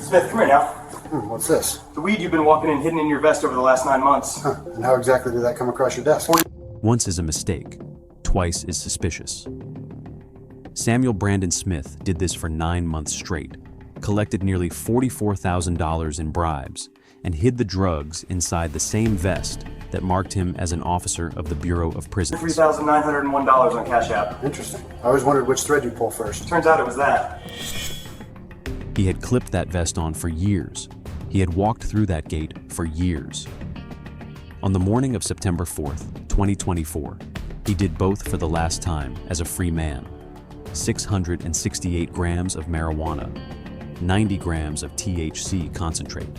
Smith, come here now. What's this? The weed you've been walking in hidden in your vest over the last 9 months. Huh. And how exactly did that come across your desk? Once is a mistake, twice is suspicious. Samuel Brandon Smith did this for 9 months straight, collected nearly $44,000 in bribes, and hid the drugs inside the same vest that marked him as an officer of the Bureau of Prisons. $3,901 on CashApp. Interesting. I always wondered which thread you pull first. Turns out it was that. He had clipped that vest on for years. He had walked through that gate for years. On the morning of September 4th, 2024, he did both for the last time as a free man. 668 grams of marijuana, 90 grams of THC concentrate,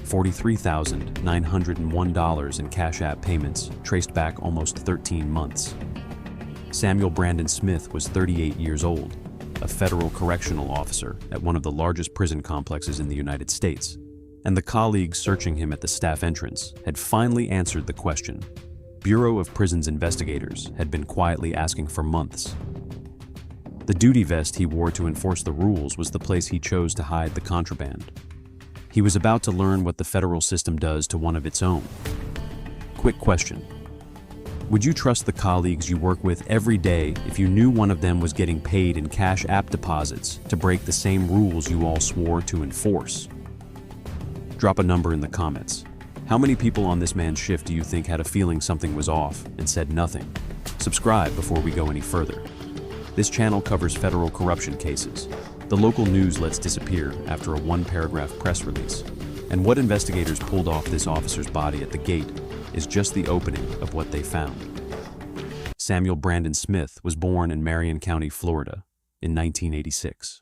$43,901 in CashApp payments traced back almost 13 months. Samuel Brandon Smith was 38 years old, a federal correctional officer at one of the largest prison complexes in the United States, and the colleagues searching him at the staff entrance had finally answered the question Bureau of Prisons investigators had been quietly asking for months. The duty vest he wore to enforce the rules was the place he chose to hide the contraband. He was about to learn what the federal system does to one of its own. Quick question. Would you trust the colleagues you work with every day if you knew one of them was getting paid in CashApp deposits to break the same rules you all swore to enforce? Drop a number in the comments. How many people on this man's shift do you think had a feeling something was off and said nothing? Subscribe before we go any further. This channel covers federal corruption cases. The local news lets disappear after a one-paragraph press release. And what investigators pulled off this officer's body at the gate is just the opening of what they found. Samuel Brandon Smith was born in Marion County, Florida, in 1986.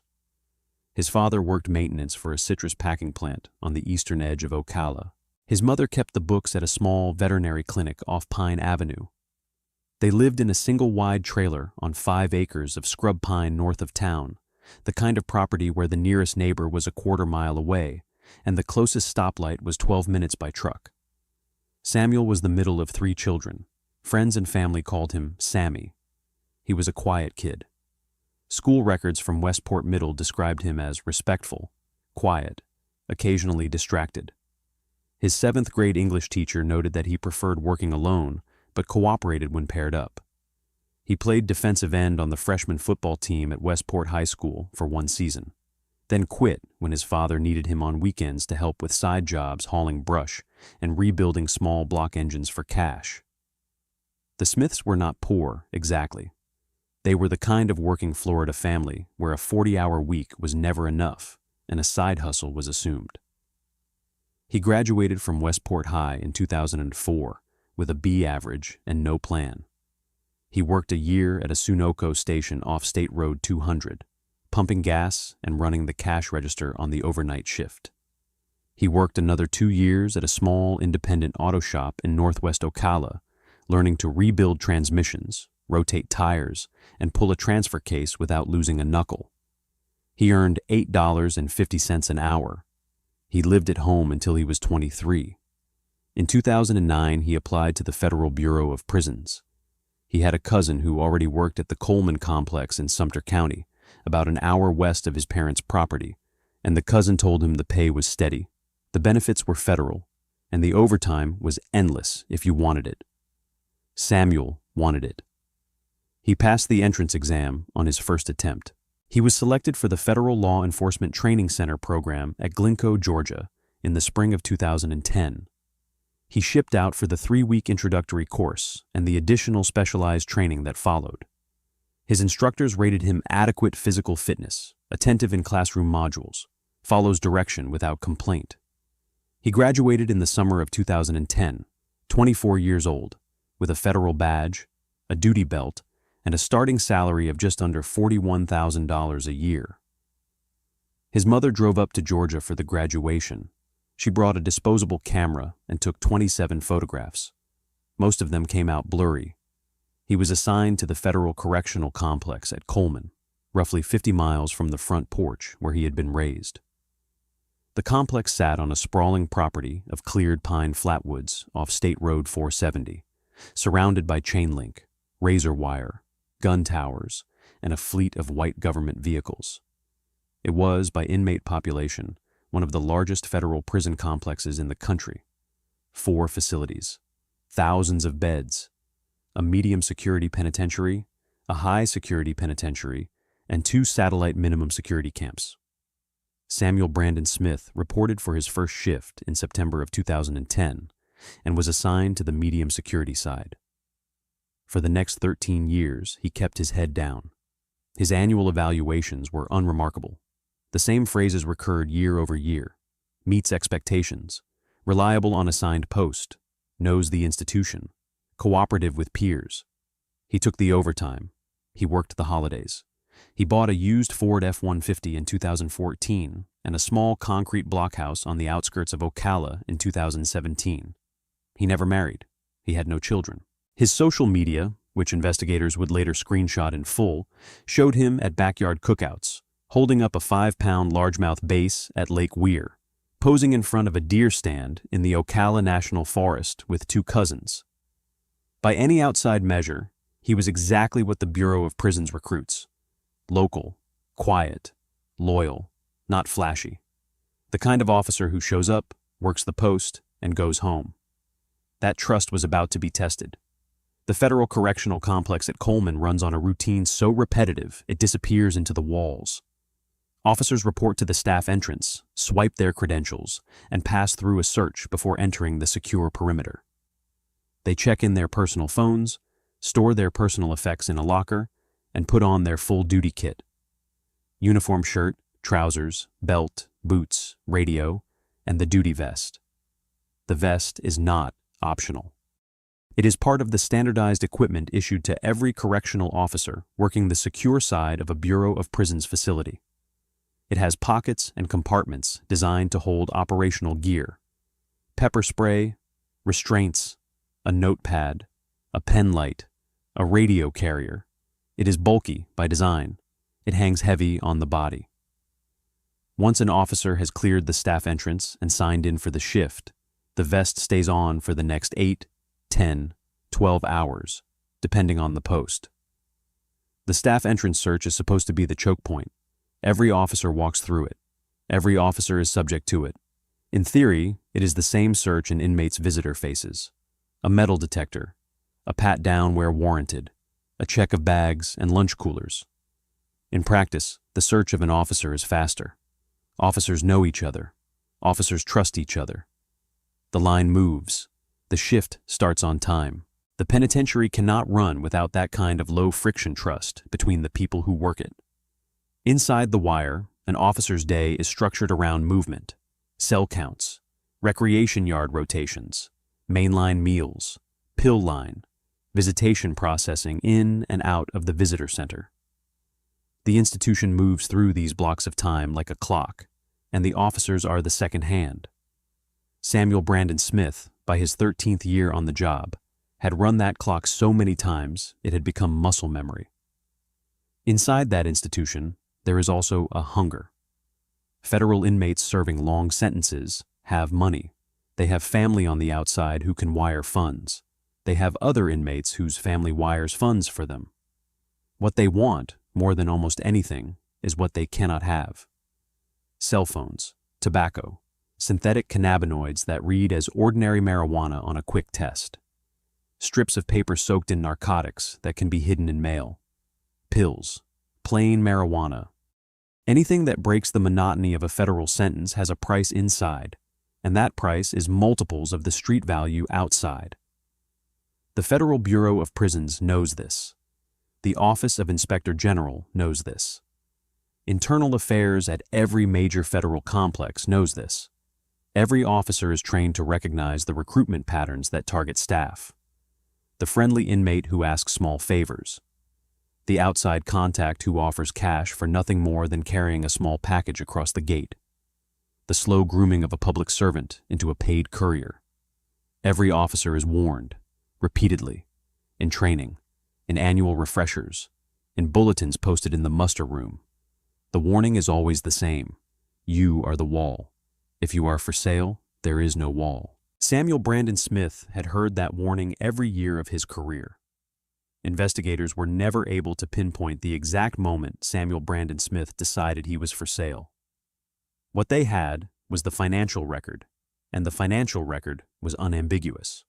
His father worked maintenance for a citrus packing plant on the eastern edge of Ocala. His mother kept the books at a small veterinary clinic off Pine Avenue. They lived in a single-wide trailer on 5 acres of scrub pine north of town, the kind of property where the nearest neighbor was a quarter-mile away, and the closest stoplight was 12 minutes by truck. Samuel was the middle of 3 children. Friends and family called him Sammy. He was a quiet kid. School records from Westport Middle described him as respectful, quiet, occasionally distracted. His 7th grade English teacher noted that he preferred working alone, but cooperated when paired up. He played defensive end on the freshman football team at Westport High School for 1 season, then quit when his father needed him on weekends to help with side jobs hauling brush and rebuilding small block engines for cash. The Smiths were not poor, exactly. They were the kind of working Florida family where a 40-hour week was never enough and a side hustle was assumed. He graduated from Westport High in 2004 with a B average and no plan. He worked a year at a Sunoco station off State Road 200, pumping gas and running the cash register on the overnight shift. He worked another 2 years at a small independent auto shop in northwest Ocala, learning to rebuild transmissions, rotate tires, and pull a transfer case without losing a knuckle. He earned $8.50 an hour. He lived at home until he was 23. In 2009, he applied to the Federal Bureau of Prisons. He had a cousin who already worked at the Coleman Complex in Sumter County, about an hour west of his parents' property, and the cousin told him the pay was steady, the benefits were federal, and the overtime was endless if you wanted it. Samuel wanted it. He passed the entrance exam on his first attempt. He was selected for the Federal Law Enforcement Training Center program at Glencoe, Georgia, in the spring of 2010. He shipped out for the 3-week introductory course and the additional specialized training that followed. His instructors rated him adequate physical fitness, attentive in classroom modules, follows direction without complaint. He graduated in the summer of 2010, 24 years old, with a federal badge, a duty belt, and a starting salary of just under $41,000 a year. His mother drove up to Georgia for the graduation. She brought a disposable camera and took 27 photographs. Most of them came out blurry. He was assigned to the Federal Correctional Complex at Coleman, roughly 50 miles from the front porch where he had been raised. The complex sat on a sprawling property of cleared pine flatwoods off State Road 470, surrounded by chain link, razor wire, gun towers, and a fleet of white government vehicles. It was, by inmate population, one of the largest federal prison complexes in the country. 4 facilities, thousands of beds, a medium security penitentiary, a high security penitentiary, and 2 satellite minimum security camps. Samuel Brandon Smith reported for his first shift in September of 2010 and was assigned to the medium security side. For the next 13 years, he kept his head down. His annual evaluations were unremarkable. The same phrases recurred year over year: meets expectations, reliable on assigned post, knows the institution, cooperative with peers. He took the overtime. He worked the holidays. He bought a used Ford F-150 in 2014 and a small concrete blockhouse on the outskirts of Ocala in 2017. He never married. He had no children. His social media, which investigators would later screenshot in full, showed him at backyard cookouts, holding up a 5-pound largemouth bass at Lake Weir, posing in front of a deer stand in the Ocala National Forest with 2 cousins. By any outside measure, he was exactly what the Bureau of Prisons recruits: local, quiet, loyal, not flashy. The kind of officer who shows up, works the post, and goes home. That trust was about to be tested. The Federal Correctional Complex at Coleman runs on a routine so repetitive it disappears into the walls. Officers report to the staff entrance, swipe their credentials, and pass through a search before entering the secure perimeter. They check in their personal phones, store their personal effects in a locker, and put on their full duty kit: uniform shirt, trousers, belt, boots, radio, and the duty vest. The vest is not optional. It is part of the standardized equipment issued to every correctional officer working the secure side of a Bureau of Prisons facility. It has pockets and compartments designed to hold operational gear: pepper spray, restraints, a notepad, a pen light, a radio carrier. It is bulky by design. It hangs heavy on the body. Once an officer has cleared the staff entrance and signed in for the shift, the vest stays on for the next 8, 10, 12 hours, depending on the post. The staff entrance search is supposed to be the choke point. Every officer walks through it. Every officer is subject to it. In theory, it is the same search an inmate's visitor faces: a metal detector, a pat down where warranted, a check of bags and lunch coolers. In practice, the search of an officer is faster. Officers know each other. Officers trust each other. The line moves. The shift starts on time. The penitentiary cannot run without that kind of low-friction trust between the people who work it. Inside the wire, an officer's day is structured around movement, cell counts, recreation yard rotations, mainline meals, pill line, visitation processing in and out of the visitor center. The institution moves through these blocks of time like a clock, and the officers are the second hand. Samuel Brandon Smith, by his 13th year on the job, had run that clock so many times it had become muscle memory. Inside that institution, there is also a hunger. Federal inmates serving long sentences have money. They have family on the outside who can wire funds. They have other inmates whose family wires funds for them. What they want, more than almost anything, is what they cannot have: cell phones, tobacco, synthetic cannabinoids that read as ordinary marijuana on a quick test, strips of paper soaked in narcotics that can be hidden in mail, pills, plain marijuana. Anything that breaks the monotony of a federal sentence has a price inside, and that price is multiples of the street value outside. The Federal Bureau of Prisons knows this. The Office of Inspector General knows this. Internal Affairs at every major federal complex knows this. Every officer is trained to recognize the recruitment patterns that target staff: the friendly inmate who asks small favors, the outside contact who offers cash for nothing more than carrying a small package across the gate, the slow grooming of a public servant into a paid courier. Every officer is warned, repeatedly, in training, in annual refreshers, in bulletins posted in the muster room. The warning is always the same: you are the wall. If you are for sale, there is no wall. Samuel Brandon Smith had heard that warning every year of his career. Investigators were never able to pinpoint the exact moment Samuel Brandon Smith decided he was for sale. What they had was the financial record, and the financial record was unambiguous.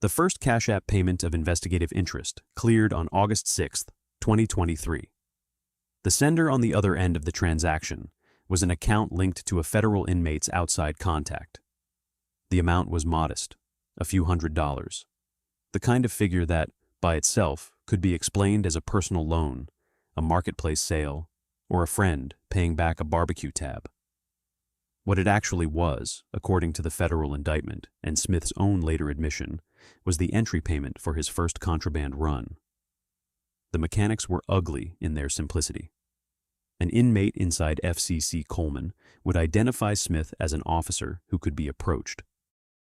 The first CashApp payment of investigative interest cleared on August 6, 2023. The sender on the other end of the transaction was an account linked to a federal inmate's outside contact. The amount was modest, a few $100s, the kind of figure that, by itself, could be explained as a personal loan, a marketplace sale, or a friend paying back a barbecue tab. What it actually was, according to the federal indictment and Smith's own later admission, was the entry payment for his first contraband run. The mechanics were ugly in their simplicity. An inmate inside FCC Coleman would identify Smith as an officer who could be approached.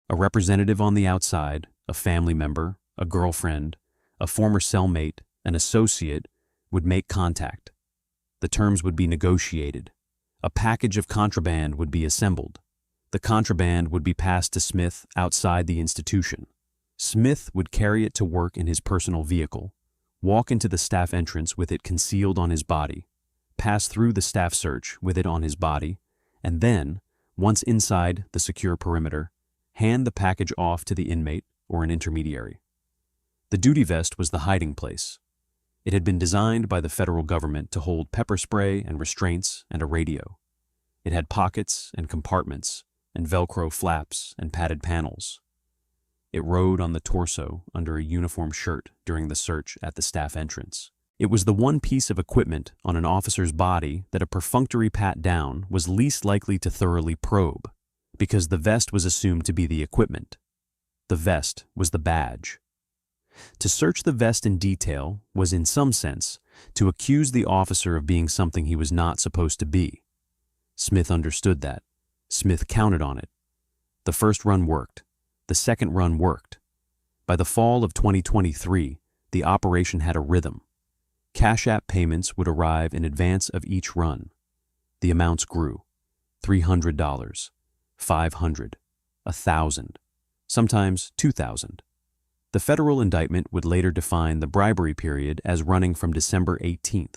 A representative on the outside, a family member, a girlfriend, a former cellmate, an associate, would make contact. The terms would be negotiated. A package of contraband would be assembled. The contraband would be passed to Smith outside the institution. Smith would carry it to work in his personal vehicle, walk into the staff entrance with it concealed on his body, pass through the staff search with it on his body, and then, once inside the secure perimeter, hand the package off to the inmate or an intermediary. The duty vest was the hiding place. It had been designed by the federal government to hold pepper spray and restraints and a radio. It had pockets and compartments and Velcro flaps and padded panels. It rode on the torso under a uniform shirt during the search at the staff entrance. It was the one piece of equipment on an officer's body that a perfunctory pat down was least likely to thoroughly probe, because the vest was assumed to be the equipment. The vest was the badge. To search the vest in detail was, in some sense, to accuse the officer of being something he was not supposed to be. Smith understood that. Smith counted on it. The first run worked. The second run worked. By the fall of 2023, the operation had a rhythm. CashApp payments would arrive in advance of each run. The amounts grew. $300, $500, $1,000, sometimes $2,000. The federal indictment would later define the bribery period as running from December 18,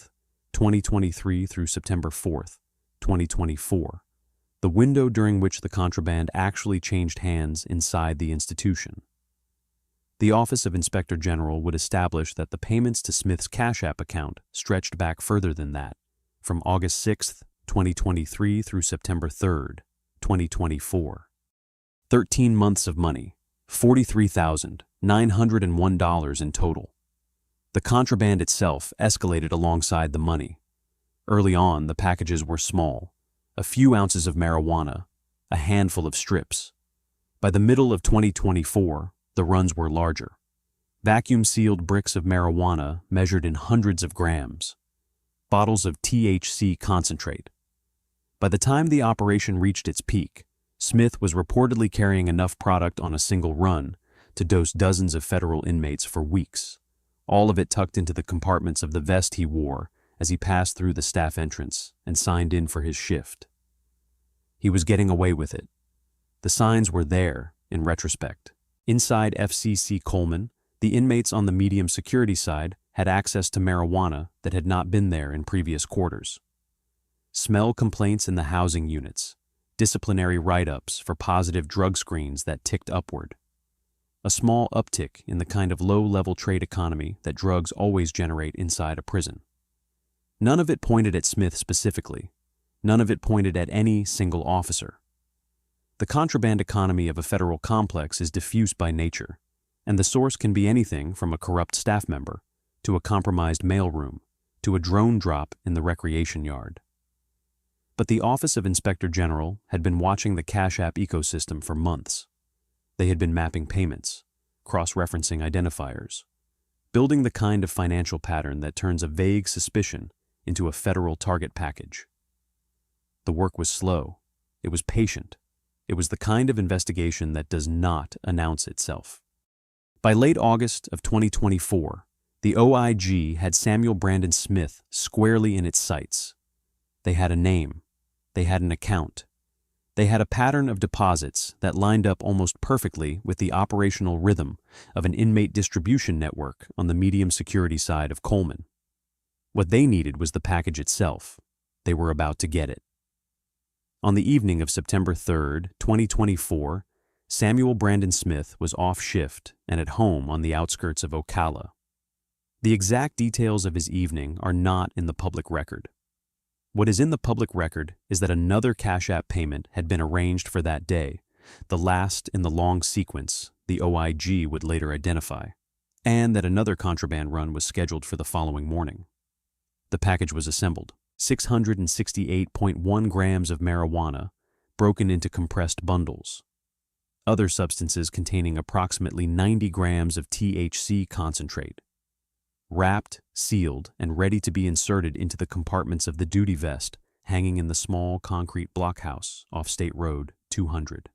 2023 through September 4, 2024, the window during which the contraband actually changed hands inside the institution. The Office of Inspector General would establish that the payments to Smith's CashApp account stretched back further than that, from August 6, 2023 through September 3, 2024. 13 months of money, $43,901 in total. The contraband itself escalated alongside the money. Early on, the packages were small, a few ounces of marijuana, a handful of strips. By the middle of 2024, the runs were larger. Vacuum-sealed bricks of marijuana measured in hundreds of grams. Bottles of THC concentrate. By the time the operation reached its peak, Smith was reportedly carrying enough product on a single run to dose dozens of federal inmates for weeks, all of it tucked into the compartments of the vest he wore as he passed through the staff entrance and signed in for his shift. He was getting away with it. The signs were there, in retrospect. Inside FCC Coleman, the inmates on the medium security side had access to marijuana that had not been there in previous quarters. Smell complaints in the housing units, disciplinary write-ups for positive drug screens that ticked upward. A small uptick in the kind of low-level trade economy that drugs always generate inside a prison. None of it pointed at Smith specifically. None of it pointed at any single officer. The contraband economy of a federal complex is diffuse by nature, and the source can be anything from a corrupt staff member, to a compromised mailroom, to a drone drop in the recreation yard. But the Office of Inspector General had been watching the CashApp ecosystem for months. They had been mapping payments, cross-referencing identifiers, building the kind of financial pattern that turns a vague suspicion into a federal target package. The work was slow. It was patient. It was the kind of investigation that does not announce itself. By late August of 2024, the OIG had Samuel Brandon Smith squarely in its sights. They had a name. They had an account. They had a pattern of deposits that lined up almost perfectly with the operational rhythm of an inmate distribution network on the medium security side of Coleman. What they needed was the package itself. They were about to get it. On the evening of September 3rd, 2024, Samuel Brandon Smith was off shift and at home on the outskirts of Ocala. The exact details of his evening are not in the public record. What is in the public record is that another CashApp payment had been arranged for that day, the last in the long sequence the OIG would later identify, and that another contraband run was scheduled for the following morning. The package was assembled: 668.1 grams of marijuana, broken into compressed bundles. Other substances containing approximately 90 grams of THC concentrate, wrapped, sealed, and ready to be inserted into the compartments of the duty vest hanging in the small concrete blockhouse off State Road 200.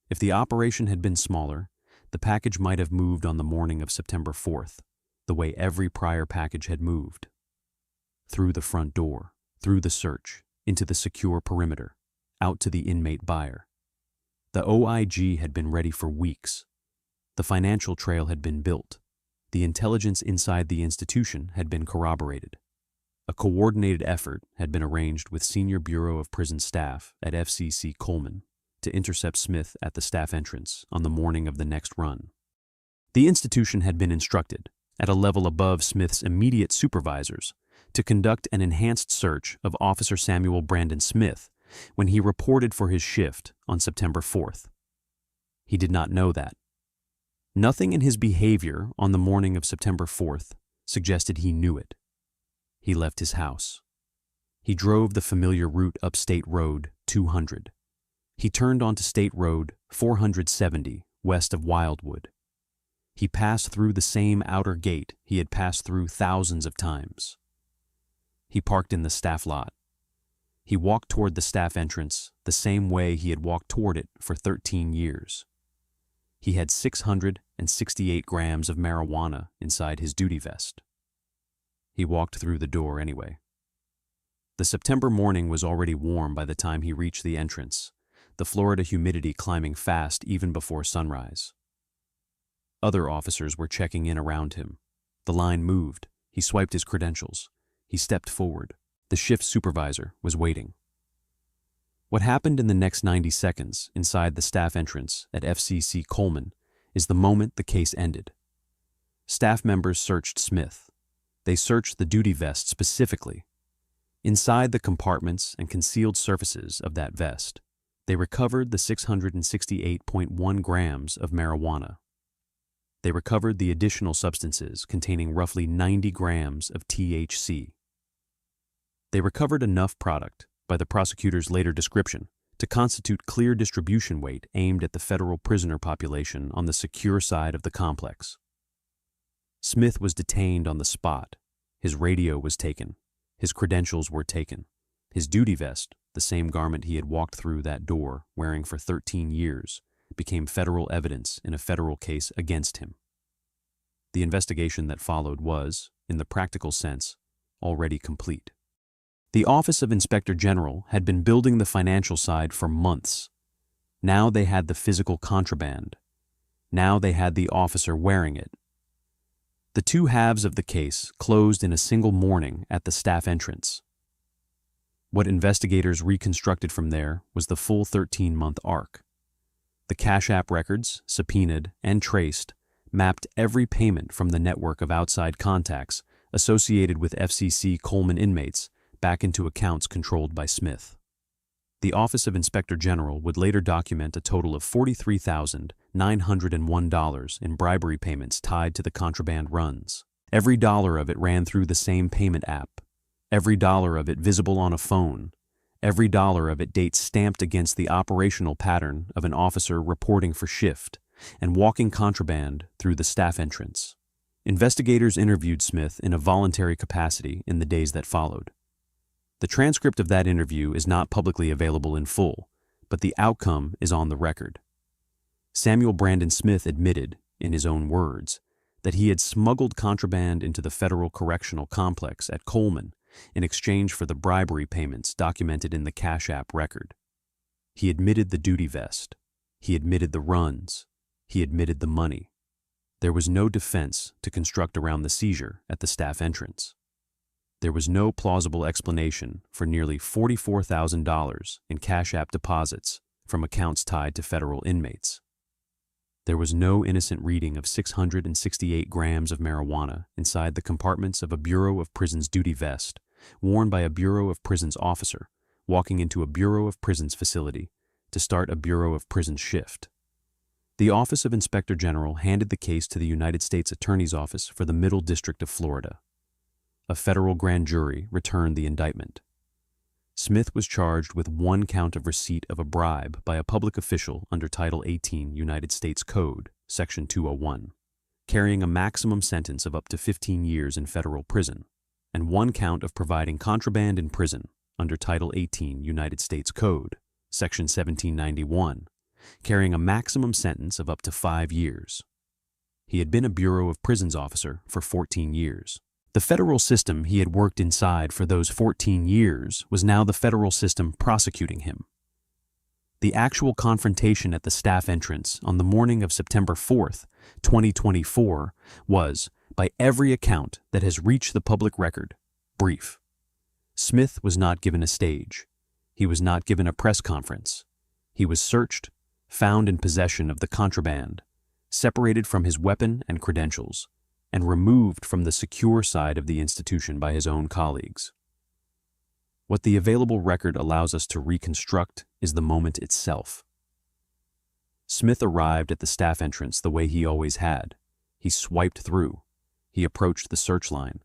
If the operation had been smaller, the package might have moved on the morning of September 4th, the way every prior package had moved. Through the front door, through the search, into the secure perimeter, out to the inmate buyer. The OIG had been ready for weeks. The financial trail had been built. The intelligence inside the institution had been corroborated. A coordinated effort had been arranged with Senior Bureau of Prison Staff at FCC Coleman to intercept Smith at the staff entrance on the morning of the next run. The institution had been instructed, at a level above Smith's immediate supervisors, to conduct an enhanced search of Officer Samuel Brandon Smith when he reported for his shift on September 4th. He did not know that. Nothing in his behavior on the morning of September 4th suggested he knew it. He left his house. He drove the familiar route up State Road 200. He turned onto State Road 470 west of Wildwood. He passed through the same outer gate he had passed through thousands of times. He parked in the staff lot. He walked toward the staff entrance the same way he had walked toward it for 13 years. He had 668 grams of marijuana inside his duty vest. He walked through the door anyway. The September morning was already warm by the time he reached the entrance, the Florida humidity climbing fast even before sunrise. Other officers were checking in around him. The line moved. He swiped his credentials. He stepped forward. The shift supervisor was waiting. What happened in the next 90 seconds inside the staff entrance at FCC Coleman is the moment the case ended. Staff members searched Smith. They searched the duty vest specifically. Inside the compartments and concealed surfaces of that vest, they recovered the 668.1 grams of marijuana. They recovered the additional substances containing roughly 90 grams of THC. They recovered enough product, by the prosecutor's later description, to constitute clear distribution weight aimed at the federal prisoner population on the secure side of the complex. Smith was detained on the spot. His radio was taken. His credentials were taken. His duty vest, the same garment he had walked through that door wearing for 13 years, became federal evidence in a federal case against him. The investigation that followed was, in the practical sense, already complete. The Office of Inspector General had been building the financial side for months. Now they had the physical contraband. Now they had the officer wearing it. The two halves of the case closed in a single morning at the staff entrance. What investigators reconstructed from there was the full 13-month arc. The CashApp records, subpoenaed and traced, mapped every payment from the network of outside contacts associated with FCC Coleman inmates back into accounts controlled by Smith. The Office of Inspector General would later document a total of $43,901 in bribery payments tied to the contraband runs. Every dollar of it ran through the same payment app. Every dollar of it visible on a phone. Every dollar of it dates stamped against the operational pattern of an officer reporting for shift and walking contraband through the staff entrance. Investigators interviewed Smith in a voluntary capacity in the days that followed. The transcript of that interview is not publicly available in full, but the outcome is on the record. Samuel Brandon Smith admitted, in his own words, that he had smuggled contraband into the Federal Correctional Complex at Coleman in exchange for the bribery payments documented in the CashApp record. He admitted the duty vest. He admitted the runs. He admitted the money. There was no defense to construct around the seizure at the staff entrance. there was no plausible explanation for nearly $44,000 in CashApp deposits from accounts tied to federal inmates. There was no innocent reading of 668 grams of marijuana inside the compartments of a Bureau of Prisons duty vest worn by a Bureau of Prisons officer walking into a Bureau of Prisons facility to start a Bureau of Prisons shift. The Office of Inspector General handed the case to the United States Attorney's Office for the Middle District of Florida. A federal grand jury returned the indictment. Smith was charged with 1 count of receipt of a bribe by a public official under Title 18 United States Code, Section 201, carrying a maximum sentence of up to 15 years in federal prison, and 1 count of providing contraband in prison under Title 18 United States Code, Section 1791, carrying a maximum sentence of up to 5 years. He had been a Bureau of Prisons officer for 14 years. The federal system he had worked inside for those 14 years was now the federal system prosecuting him. The actual confrontation at the staff entrance on the morning of September 4th, 2024 was, by every account that has reached the public record, brief. Smith was not given a stage. He was not given a press conference. He was searched, found in possession of the contraband, separated from his weapon and credentials, and removed from the secure side of the institution by his own colleagues. What the available record allows us to reconstruct is the moment itself. Smith arrived at the staff entrance the way he always had. He swiped through. He approached the search line.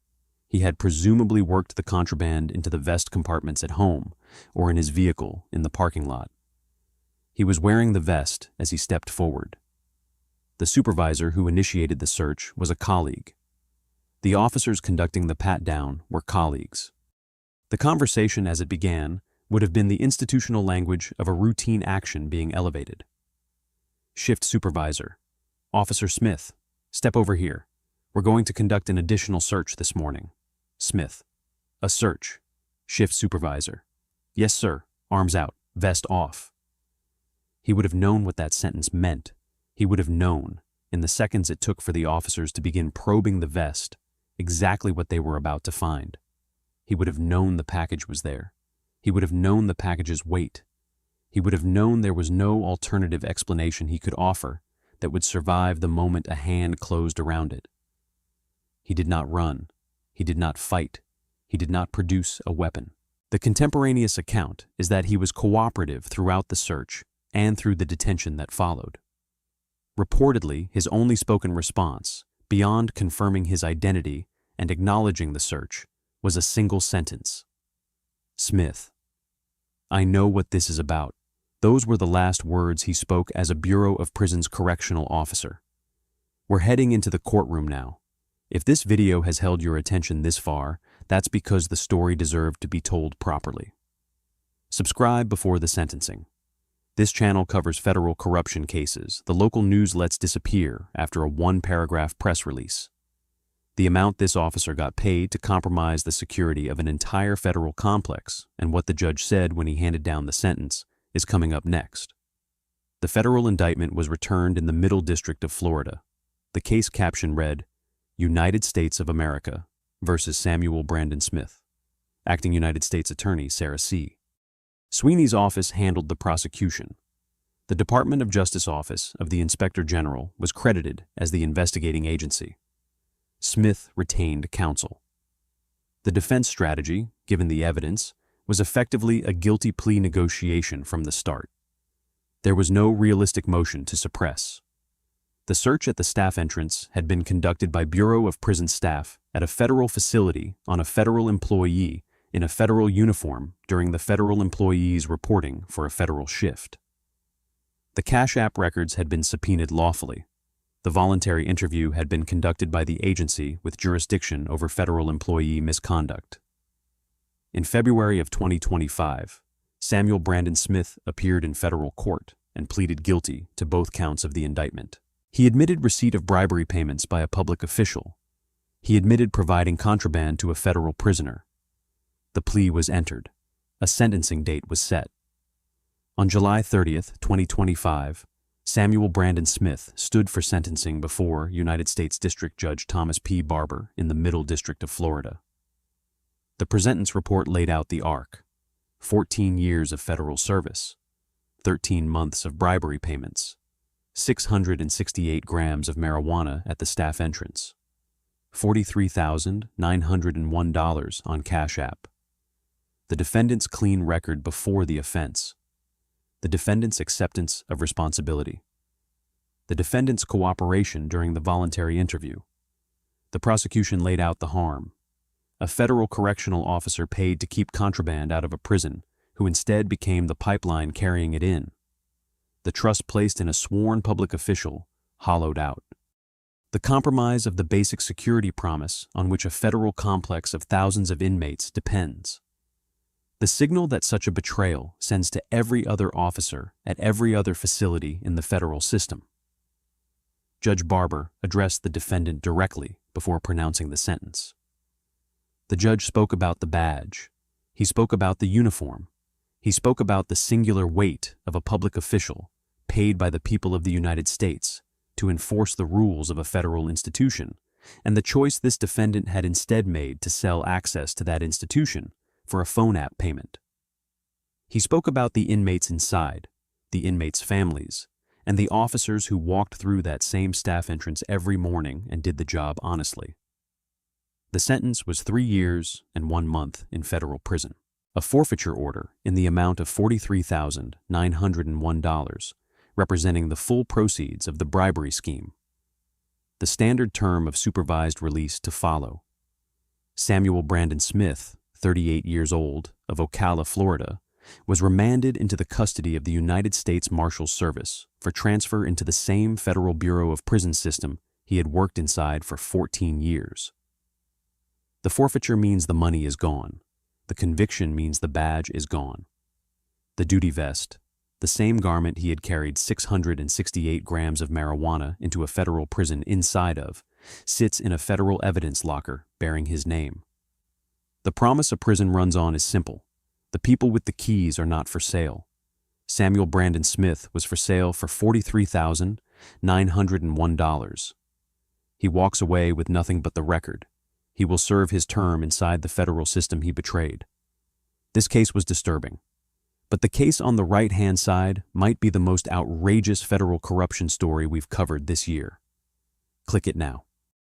He had presumably worked the contraband into the vest compartments at home or in his vehicle in the parking lot. He was wearing the vest as he stepped forward. The supervisor who initiated the search was a colleague. The officers conducting the pat-down were colleagues. The conversation as it began would have been the institutional language of a routine action being elevated. Shift supervisor, Officer Smith, step over here. We're going to conduct an additional search this morning. Smith, a search. Shift supervisor, yes sir, arms out, vest off. He would have known what that sentence meant. He would have known, in the seconds it took for the officers to begin probing the vest, exactly what they were about to find. He would have known the package was there. He would have known the package's weight. He would have known there was no alternative explanation he could offer that would survive the moment a hand closed around it. He did not run. He did not fight. He did not produce a weapon. The contemporaneous account is that he was cooperative throughout the search and through the detention that followed. Reportedly, his only spoken response, beyond confirming his identity and acknowledging the search, was a single sentence. Smith, I know what this is about. Those were the last words he spoke as a Bureau of Prisons correctional officer. We're heading into the courtroom now. If this video has held your attention this far, that's because the story deserved to be told properly. Subscribe before the sentencing. This channel covers federal corruption cases the local news lets disappear after a 1-paragraph press release. The amount this officer got paid to compromise the security of an entire federal complex and what the judge said when he handed down the sentence is coming up next. The federal indictment was returned in the Middle District of Florida. The case caption read, United States of America versus Samuel Brandon Smith. Acting United States Attorney Sarah C. Sweeney's office handled the prosecution. The Department of Justice Office of the Inspector General was credited as the investigating agency. Smith retained counsel. The defense strategy, given the evidence, was effectively a guilty plea negotiation from the start. There was no realistic motion to suppress. The search at the staff entrance had been conducted by Bureau of Prison staff at a federal facility on a federal employee in a federal uniform during the federal employee's reporting for a federal shift. The CashApp records had been subpoenaed lawfully. The voluntary interview had been conducted by the agency with jurisdiction over federal employee misconduct. In February of 2025, Samuel Brandon Smith appeared in federal court and pleaded guilty to both counts of the indictment. He admitted receipt of bribery payments by a public official. He admitted providing contraband to a federal prisoner. The plea was entered. A sentencing date was set. On July 30th, 2025, Samuel Brandon Smith stood for sentencing before United States District Judge Thomas P. Barber in the Middle District of Florida. The presentence report laid out the arc: 14 years of federal service, 13 months of bribery payments, 668 grams of marijuana at the staff entrance, $43,901 on CashApp. The defendant's clean record before the offense. The defendant's acceptance of responsibility. The defendant's cooperation during the voluntary interview. The prosecution laid out the harm. A federal correctional officer paid to keep contraband out of a prison, who instead became the pipeline carrying it in. The trust placed in a sworn public official, hollowed out. The compromise of the basic security promise on which a federal complex of thousands of inmates depends. The signal that such a betrayal sends to every other officer at every other facility in the federal system. Judge Barber addressed the defendant directly before pronouncing the sentence. The judge spoke about the badge. He spoke about the uniform. He spoke about the singular weight of a public official paid by the people of the United States to enforce the rules of a federal institution, and the choice this defendant had instead made to sell access to that institution for a phone app payment. He spoke about the inmates inside, the inmates' families, and the officers who walked through that same staff entrance every morning and did the job honestly. The sentence was 3 years and 1 month in federal prison. A forfeiture order in the amount of $43,901, representing the full proceeds of the bribery scheme. The standard term of supervised release to follow. Samuel Brandon Smith, 38 years old, of Ocala, Florida, was remanded into the custody of the United States Marshals Service for transfer into the same Federal Bureau of Prison system he had worked inside for 14 years. The forfeiture means the money is gone. The conviction means the badge is gone. The duty vest, the same garment he had carried 668 grams of marijuana into a federal prison inside of, sits in a federal evidence locker bearing his name. The promise a prison runs on is simple. The people with the keys are not for sale. Samuel Brandon Smith was for sale for $43,901. He walks away with nothing but the record. He will serve his term inside the federal system he betrayed. This case was disturbing. But the case on the right-hand side might be the most outrageous federal corruption story we've covered this year. Click it now.